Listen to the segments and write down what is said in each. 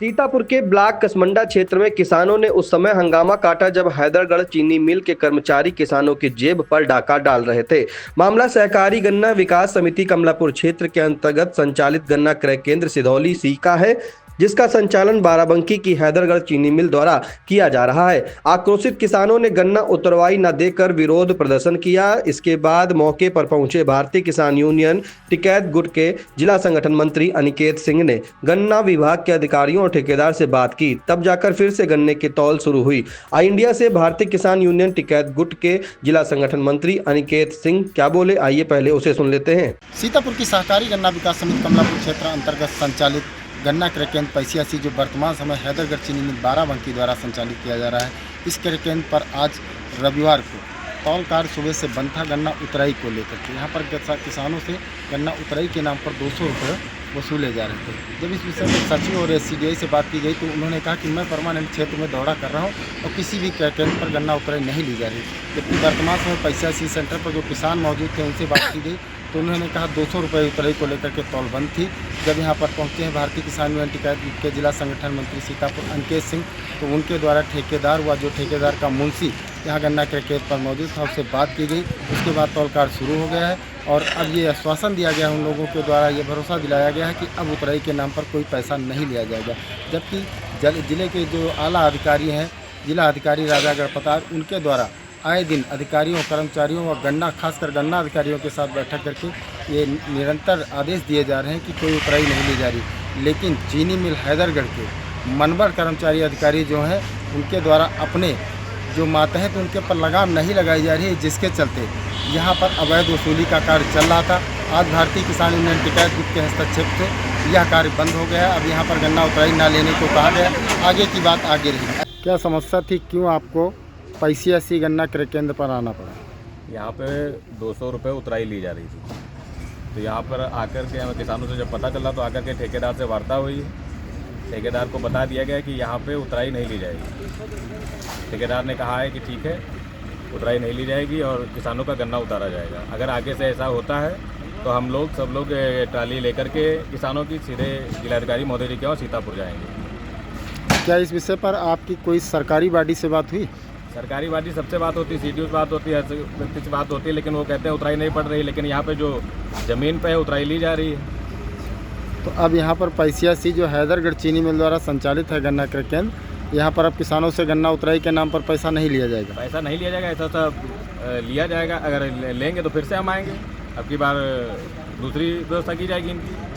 सीतापुर के ब्लॉक कसमंडा क्षेत्र में किसानों ने उस समय हंगामा काटा जब हैदरगढ़ चीनी मिल के कर्मचारी किसानों की जेब पर डाका डाल रहे थे। मामला सहकारी गन्ना विकास समिति कमलापुर क्षेत्र के अंतर्गत संचालित गन्ना क्रय केंद्र सिधौली सी का है, जिसका संचालन बाराबंकी की हैदरगढ़ चीनी मिल द्वारा किया जा रहा है। आक्रोशित किसानों ने गन्ना उतरवाई न देकर विरोध प्रदर्शन किया। इसके बाद मौके पर पहुंचे भारतीय किसान यूनियन टिकैत गुट के जिला संगठन मंत्री अनिकेत सिंह ने गन्ना विभाग के अधिकारियों और ठेकेदार से बात की, तब जाकर फिर से गन्ने की तौल शुरू हुई। आई इंडिया से भारतीय किसान यूनियन टिकैत गुट के जिला संगठन मंत्री अनिकेत सिंह क्या बोले, आइए पहले उसे सुन लेते हैं। सीतापुर की सहकारी गन्ना विकास समिति कमलापुर क्षेत्र अंतर्गत संचालित गन्ना क्रय केंद्र पैसियासी जो वर्तमान समय हैदरगढ़ चीनी मिल बाराबंकी द्वारा संचालित किया जा रहा है, इस क्रय केंद्र पर आज रविवार को तौल कार्य सुबह से बंद था गन्ना उतराई को लेकर के। यहाँ पर किसानों से गन्ना उतराई के नाम पर 200 रुपये वसूले जा रहे थे। जब इस विषय में सचिव और SCDI से बात की गई तो उन्होंने कहा कि मैं परमानेंट क्षेत्र में दौरा कर रहा हूँ और किसी भी क्रय केंद्र पर गन्ना उतराई नहीं ली जा रही। जबकि वर्तमान समय पैसियासी सेंटर पर जो किसान मौजूद थे उनसे बात की गई तो उन्होंने कहा 200 रुपये उतराई को लेकर के तौल बंद थी। जब यहाँ पर पहुँचे हैं भारतीय किसान यूनियन टिकैत के जिला संगठन मंत्री सीतापुर अनिकेत सिंह, तो उनके द्वारा ठेकेदार व जो ठेकेदार का मुंशी यहाँ गन्ना क्रय केंद्र पर मौजूद था उससे बात की गई। उसके बाद तौल कार्य शुरू हो गया है और अब ये आश्वासन दिया गया उन लोगों के द्वारा, ये भरोसा दिलाया गया है कि अब उतराई के नाम पर कोई पैसा नहीं लिया जाएगा। जबकि जिले के जो आला अधिकारी हैं, जिला अधिकारी राजा गढ़पतार, उनके द्वारा आए दिन अधिकारियों, कर्मचारियों और गन्ना खासकर गन्ना अधिकारियों के साथ बैठक करके ये निरंतर आदेश दिए जा रहे हैं कि कोई उतराई नहीं ली जा रही। लेकिन चीनी मिल हैदरगढ़ के मनवर कर्मचारी अधिकारी जो हैं उनके द्वारा अपने जो मातहत तो उनके पर लगाम नहीं लगाई जा रही है, जिसके चलते यहाँ पर अवैध वसूली का कार्य चल रहा था। आज भारतीय किसान यूनियन टिकैत गुट के हस्तक्षेप से यह कार्य बंद हो गया है। अब यहाँ पर गन्ना उतराई ना लेने को कहा गया, आगे की बात आगे रही। क्या समस्या थी, क्यों आपको पैसियासी गन्ना क्रय केंद्र पर आना पड़ा? यहाँ पे 200 रुपये उतराई ली जा रही थी, तो यहाँ पर आकर के हमें किसानों से जब पता चला तो आकर के ठेकेदार से वार्ता हुई। ठेकेदार को बता दिया गया कि यहाँ पे उतराई नहीं ली जाएगी। ठेकेदार ने कहा है कि ठीक है, उतराई नहीं ली जाएगी और किसानों का गन्ना उतारा जाएगा। अगर आगे से ऐसा होता है तो हम लोग सब लोग ट्राली लेकर के किसानों की सीधे जिलाधिकारी महोदय जी के और सीतापुर जाएंगे। क्या इस विषय पर आपकी कोई सरकारी बॉडी से बात हुई? सरकारी बॉडी सबसे बात होती है, CDO से बात होती है, व्यक्ति से बात होती है, लेकिन वो कहते हैं उतराई नहीं पड़ रही। लेकिन यहाँ पे जो ज़मीन पे है उतराई ली जा रही है। तो अब यहाँ पर पैसियासी जो हैदरगढ़ चीनी मिल द्वारा संचालित है गन्ना क्रय केंद्र, यहाँ पर अब किसानों से गन्ना उतराई के नाम पर पैसा नहीं लिया जाएगा? पैसा नहीं लिया जाएगा, ऐसा सब लिया जाएगा। अगर लेंगे तो फिर से हम आएंगे, अब की बार दूसरी व्यवस्था की जाएगी इनकी।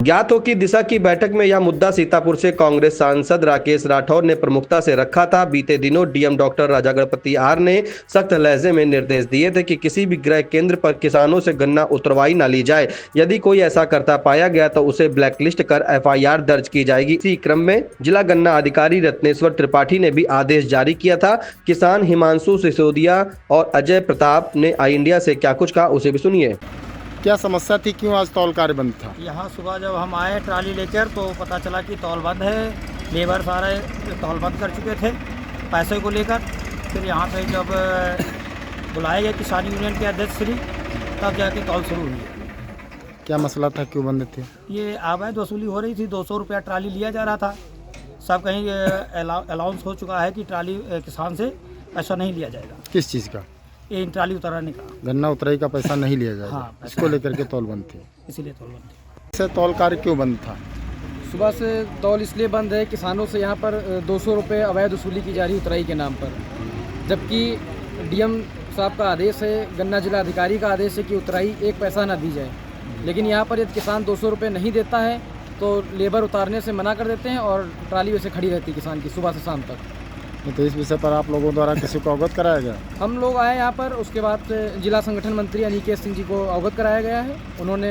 ज्ञात हो कि दिशा की बैठक में यह मुद्दा सीतापुर से कांग्रेस सांसद राकेश राठौर ने प्रमुखता से रखा था। बीते दिनों DM doctor Raja Ganapathi R ने सख्त लहजे में निर्देश दिए थे कि किसी भी क्रय केंद्र पर किसानों से गन्ना उतरवाई न ली जाए। यदि कोई ऐसा करता पाया गया तो उसे ब्लैकलिस्ट कर FIR दर्ज की जाएगी। इसी क्रम में जिला गन्ना अधिकारी रत्नेश्वर त्रिपाठी ने भी आदेश जारी किया था। किसान हिमांशु सिसोदिया और अजय प्रताप ने आई इंडिया से क्या कुछ कहा, उसे भी सुनिए। क्या समस्या थी, क्यों आज तौल कार्य बंद था? यहाँ सुबह जब हम आए ट्राली लेकर तो पता चला कि तौल बंद है। लेबर सारे तौल बंद कर चुके थे पैसे को लेकर। फिर यहाँ पे जब बुलाए गए किसान यूनियन के अध्यक्ष श्री, तब जाके तौल शुरू हुई। क्या मसला था, क्यों बंद थे? ये अवैध वसूली हो रही थी, 200 रुपया ट्राली लिया जा रहा था। सब कहीं अलाउंस हो चुका है कि ट्राली किसान से पैसा नहीं लिया जाएगा। किस चीज़ का? ये ट्राली उतारने का, गन्ना उतराई का पैसा नहीं लिया जाएगा। हाँ, इसको लेकर के तौल बंद थी, इसीलिए तौल बंद थी। इससे तौल कार्य क्यों बंद था? सुबह से तौल इसलिए बंद है, किसानों से यहाँ पर 200 रुपये अवैध वसूली की जा रही उतराई के नाम पर, जबकि DM साहब का आदेश है, गन्ना जिला अधिकारी का आदेश है कि उतराई एक पैसा ना दी जाए। लेकिन यहाँ पर यदि किसान 200 रुपये नहीं देता है तो लेबर उतारने से मना कर देते हैं और ट्राली वैसे खड़ी रहती है किसान की सुबह से शाम तक। तो इस विषय पर आप लोगों द्वारा किसी को अवगत कराया गया? हम लोग आए यहाँ पर, उसके बाद जिला संगठन मंत्री अनिकेत सिंह जी को अवगत कराया गया है। उन्होंने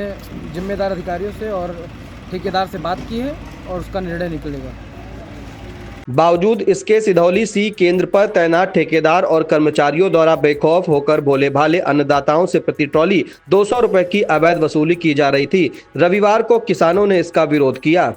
जिम्मेदार अधिकारियों से और ठेकेदार से बात की है और उसका निर्णय निकलेगा। बावजूद इसके सिधौली सी केंद्र पर तैनात ठेकेदार और कर्मचारियों द्वारा बेखौफ होकर भोले भाले अन्नदाताओं से प्रति ट्रॉली 200 रुपए की अवैध वसूली की जा रही थी। रविवार को किसानों ने इसका विरोध किया।